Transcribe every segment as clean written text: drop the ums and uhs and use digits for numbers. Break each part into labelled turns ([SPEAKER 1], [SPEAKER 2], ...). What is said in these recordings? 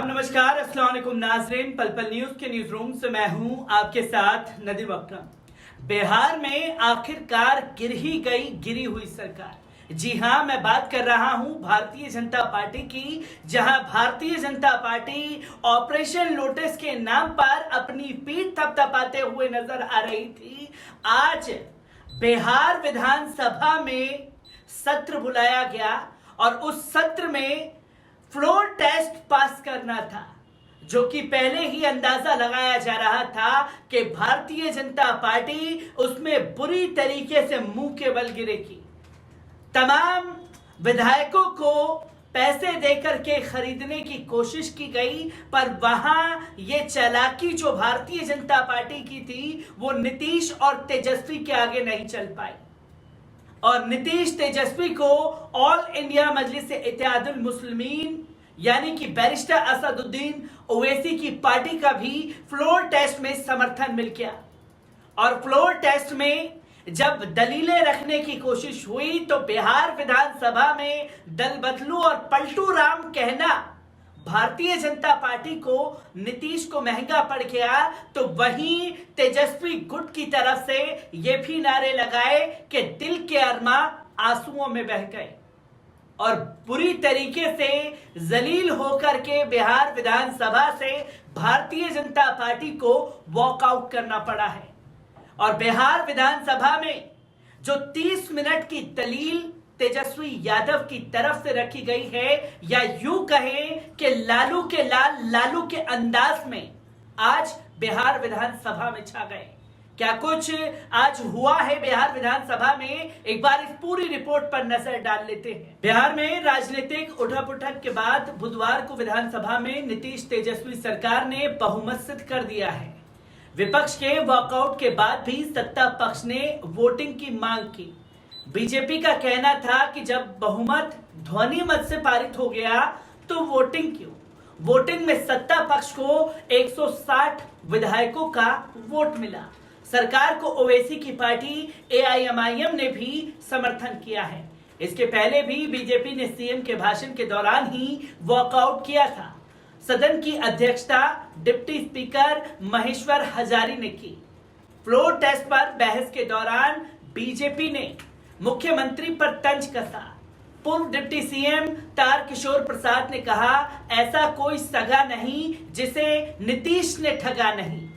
[SPEAKER 1] आदाब, नमस्कार, अस्सलाम वालेकुम नाज़रीन। पल पल न्यूज के न्यूज रूम से मैं हूं आपके साथ नदीम अकरम। बिहार में आखिरकार गिर ही गई गिरी हुई सरकार। जी हां, मैं बात कर रहा हूं भारतीय जनता पार्टी की, जहां Bharatiya Janata party operation lotus के नाम पर अपनी पीठ थपथपाते हुए नजर आ रही थी। आज बिहार विधानसभा में सत्र बुलाया गया और उस सत्र में फ्लोर टेस्ट पास करना था, जो कि पहले ही अंदाजा लगाया जा रहा था कि भारतीय जनता पार्टी उसमें बुरी तरीके से मुंह के बल गिरेगी। तमाम विधायकों को पैसे देकर के खरीदने की कोशिश की गई, पर वहां ये चालाकी जो भारतीय जनता पार्टी की थी वो नीतीश और तेजस्वी के आगे नहीं चल पाई। और नीतीश तेजस्वी को ऑल इंडिया मजलिस इत्तेहादुल मुस्लिमीन यानी कि बैरिस्टर असदुद्दीन ओवैसी की पार्टी का भी फ्लोर टेस्ट में समर्थन मिल गया। और फ्लोर टेस्ट में जब दलीलें रखने की कोशिश हुई तो बिहार विधानसभा में दल बदलू और पलटू राम कहना भारतीय जनता पार्टी को नीतीश को महंगा पड़ गया, तो वहीं तेजस्वी गुट की तरफ से ये भी नारे लगाए कि दिल के अरमा आंसुओं में बह गए और बुरी तरीके से जलील होकर के बिहार विधानसभा से भारतीय जनता पार्टी को वॉकआउट करना पड़ा है। और बिहार विधानसभा में जो 30 मिनट की दलील तेजस्वी यादव की तरफ से रखी गई है, या यूं कहें कि लालू के लाल लालू के अंदाज में आज बिहार विधानसभा में छा गए। क्या कुछ आज हुआ है बिहार विधानसभा में, एक बार इस पूरी रिपोर्ट पर नजर डाल लेते हैं। बिहार में राजनीतिक उठक-पुठक के बाद बुधवार को विधानसभा में नीतीश तेजस्वी सरकार ने बहुमत सिद्ध कर दिया है। विपक्ष के वॉकआउट के बाद भी सत्ता पक्ष ने वोटिंग की मांग की। बीजेपी का कहना था कि जब बहुमत ध्वनि मत से पारित हो गया तो वोटिंग क्यों। वोटिंग में सत्ता पक्ष को 160 विधायकों का वोट मिला। सरकार को ओवैसी की पार्टी एआईएमआईएम ने भी समर्थन किया है। इसके पहले भी बीजेपी ने सीएम के भाषण के दौरान ही वॉकआउट किया था। सदन की अध्यक्षता डिप्टी स्पीकर महेश्वर हजारी ने की। फ्लोर टेस्ट पर बहस के दौरान बीजेपी ने मुख्यमंत्री पर तंज कसा। पूर्व डिप्टी सीएम तारकिशोर प्रसाद ने कहा, ऐसा कोई सगा नहीं जिसे नीतीश ने ठगा नहीं।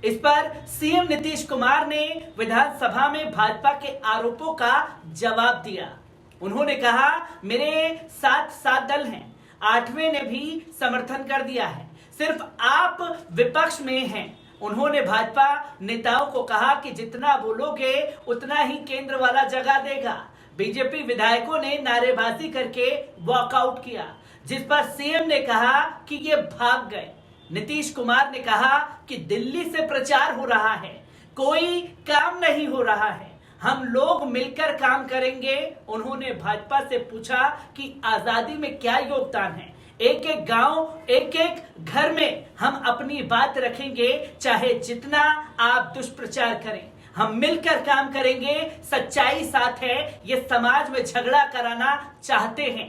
[SPEAKER 1] इस पर सीएम नीतीश कुमार ने विधानसभा में भाजपा के आरोपों का जवाब दिया। उन्होंने कहा, मेरे साथ 7 दल हैं, 8वें ने भी समर्थन कर दिया है, सिर्फ आप विपक्ष में हैं। उन्होंने भाजपा नेताओं को कहा कि जितना बोलोगे उतना ही केंद्र वाला जगह देगा। बीजेपी विधायकों ने नारेबाजी करके वॉकआउट किया, जिस पर सीएम ने कहा कि ये भाग गए। नीतीश कुमार ने कहा कि दिल्ली से प्रचार हो रहा है, कोई काम नहीं हो रहा है, हम लोग मिलकर काम करेंगे। उन्होंने भाजपा से पूछा कि आजादी में क्या योगदान है। एक एक गांव, एक एक घर में हम अपनी बात रखेंगे, चाहे जितना आप दुष्प्रचार करें, हम मिलकर काम करेंगे। सच्चाई साथ है, ये समाज में झगड़ा कराना चाहते हैं।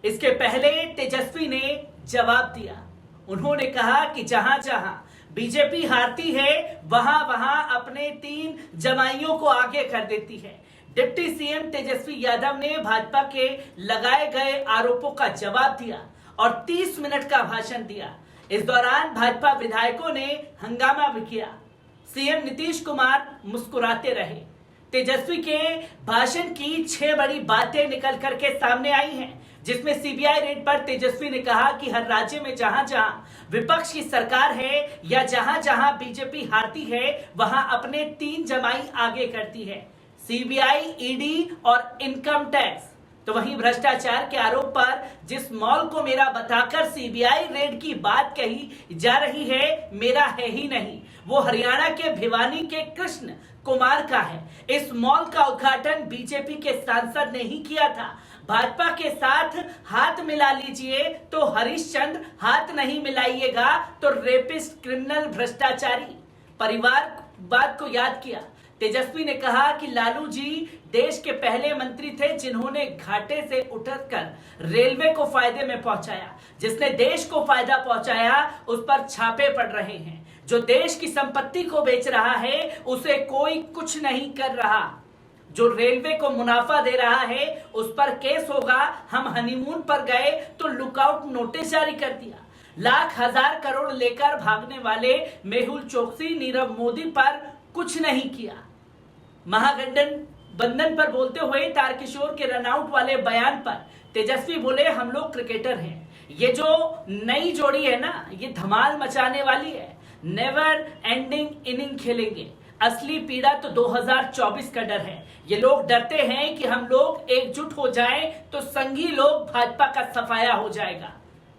[SPEAKER 1] इसके पहले तेजस्वी ने जवाब दिया। उन्होंने कहा कि जहां जहां बीजेपी हारती है वहां वहां अपने 3 जमाइयों को आगे कर देती है। डिप्टी सीएम तेजस्वी यादव ने भाजपा के लगाए गए आरोपों का जवाब दिया और 30 मिनट का भाषण दिया। इस दौरान भाजपा विधायकों ने हंगामा भी किया। सीएम नीतीश कुमार मुस्कुराते रहे। तेजस्वी के भाषण की 6 बड़ी बातें निकल करके सामने आई हैं, जिसमें सीबीआई रेड पर तेजस्वी ने कहा कि हर राज्य में जहां जहां विपक्ष की सरकार है या जहां जहां बीजेपी हारती है वहां अपने 3 जमाई आगे करती है, सीबीआई, ईडी और इनकम टैक्स। तो वहीं भ्रष्टाचार के आरोप पर जिस मॉल को मेरा बताकर सीबीआई रेड की बात कही जा रही है, मेरा है ही नहीं, वो हरियाणा के भिवानी के कृष्ण कुमार का है। इस मॉल का उद्घाटन बीजेपी के सांसद ने ही किया था। भाजपा के साथ हाथ मिला लीजिए तो हरिश्चंद्र, हाथ नहीं मिलाइएगा तो रेपिस्ट, क्रिमिनल, भ्रष्टाचारी। परिवार बात को याद किया तेजस्वी ने कहा कि लालू जी देश के पहले मंत्री थे जिन्होंने घाटे से उठकर रेलवे को फायदे में पहुंचाया। जिसने देश को फायदा पहुंचाया उस पर छापे पड़ रहे हैं। जो देश की संपत्ति को बेच रहा है उसे कोई कुछ नहीं कर रहा। जो रेलवे को मुनाफा दे रहा है उस पर केस होगा। हम हनीमून पर गए तो लुकआउट नोटिस जारी कर दिया। लाख हजार करोड़ लेकर भागने वाले मेहुल चोकसी, नीरव मोदी पर कुछ नहीं किया। महागठबंधन पर बोलते हुए तारकिशोर के रनआउट वाले बयान पर तेजस्वी बोले, हम लोग क्रिकेटर हैं। ये जो नई जोड़ी है ना, ये धमाल मचाने वाली है। नेवर एंडिंग इनिंग खेलेंगे। असली पीड़ा तो 2024 का डर है। ये लोग डरते हैं कि हम लोग एकजुट हो जाएं तो संघी लोग भाजपा का सफाया हो जाएगा।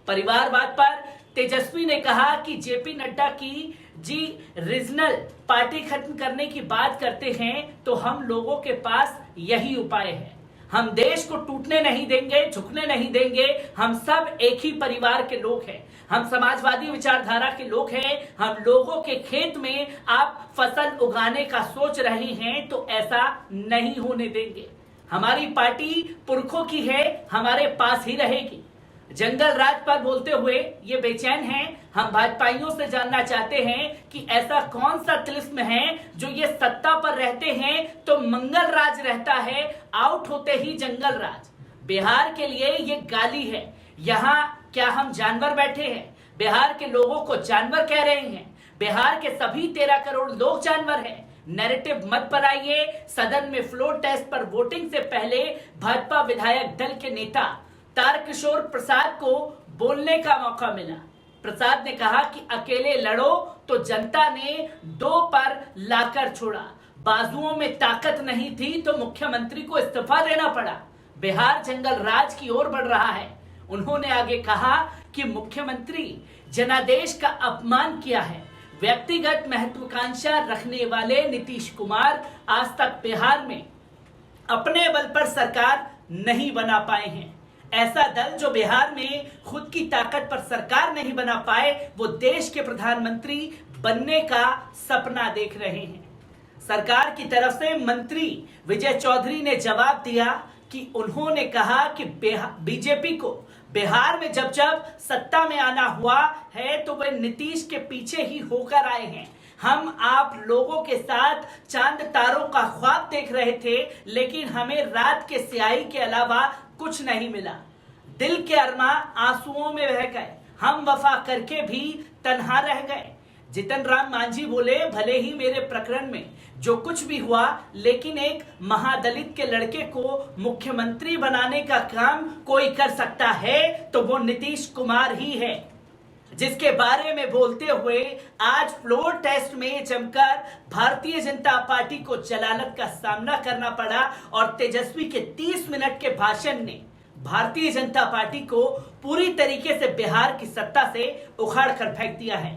[SPEAKER 1] परिवारवाद पर तेजस्वी ने कहा कि जेपी नड्डा की जी रीजनल पार्टी खत्म करने की बात करते हैं तो हम लोगों के पास यही उपाय है। हम देश को टूटने नहीं देंगे, झुकने नहीं देंगे। हम सब एक ही परिवार के लोग हैं। हम समाजवादी विचारधारा के लोग हैं। हम लोगों के खेत में आप फसल उगाने का सोच रहे हैं तो ऐसा नहीं होने देंगे। हमारी पार्टी पुरखों की है, हमारे पास ही रहेगी। जंगल राज पर बोलते हुए ये बेचैन हैं। हम भाजपाइयों से जानना चाहते हैं कि ऐसा कौन सा तिलिस्म है जो ये सत्ता पर रहते हैं तो मंगल राज रहता है, आउट होते ही जंगल राज। बिहार के लिए ये गाली है। यहाँ क्या हम जानवर बैठे हैं? बिहार के लोगों को जानवर कह रहे हैं? बिहार के सभी 13 करोड़ लोग जानवर हैं। नैरेटिव मत बनाइए। सदन में फ्लोर टेस्ट पर वोटिंग से पहले भाजपा विधायक दल के नेता तारकिशोर प्रसाद को बोलने का मौका मिला। प्रसाद ने कहा कि अकेले लड़ो तो जनता ने 2 पर लाकर छोड़ा। बाजुओं में ताकत नहीं थी तो मुख्यमंत्री को इस्तीफा देना पड़ा। बिहार जंगल राज की ओर बढ़ रहा है। उन्होंने आगे कहा कि मुख्यमंत्री जनादेश का अपमान किया है। व्यक्तिगत महत्वाकांक्षा रखने वाले नीतीश कुमार आज तक बिहार में अपने बल पर सरकार नहीं बना पाए हैं। ऐसा दल जो बिहार में खुद की ताकत पर सरकार नहीं बना पाए, वो देश के प्रधानमंत्री बनने का सपना देख रहे हैं। सरकार की तरफ से मंत्री विजय चौधरी ने जवाब दिया कि उन्होंने कहा कि बीजेपी को बिहार में जब जब सत्ता में आना हुआ है तो वे नीतीश के पीछे ही होकर आए हैं। हम आप लोगों के साथ चांद तारों का ख्वाब देख रहे थे, लेकिन हमें रात के स्याही के अलावा कुछ नहीं मिला। दिल के अरमा आंसुओं में बह गए। हम वफा करके भी तन्हा रह गए। जितन राम मांझी बोले, भले ही मेरे प्रकरण में जो कुछ भी हुआ, लेकिन एक महादलित के लड़के को मुख्यमंत्री बनाने का काम कोई कर सकता है तो वो नीतीश कुमार ही है। जिसके बारे में बोलते हुए आज फ्लोर टेस्ट में जमकर भारतीय जनता पार्टी को जलालत का सामना करना पड़ा और तेजस्वी के 30 मिनट के भाषण ने भारतीय जनता पार्टी को पूरी तरीके से बिहार की सत्ता से उखाड़ कर फेंक दिया है।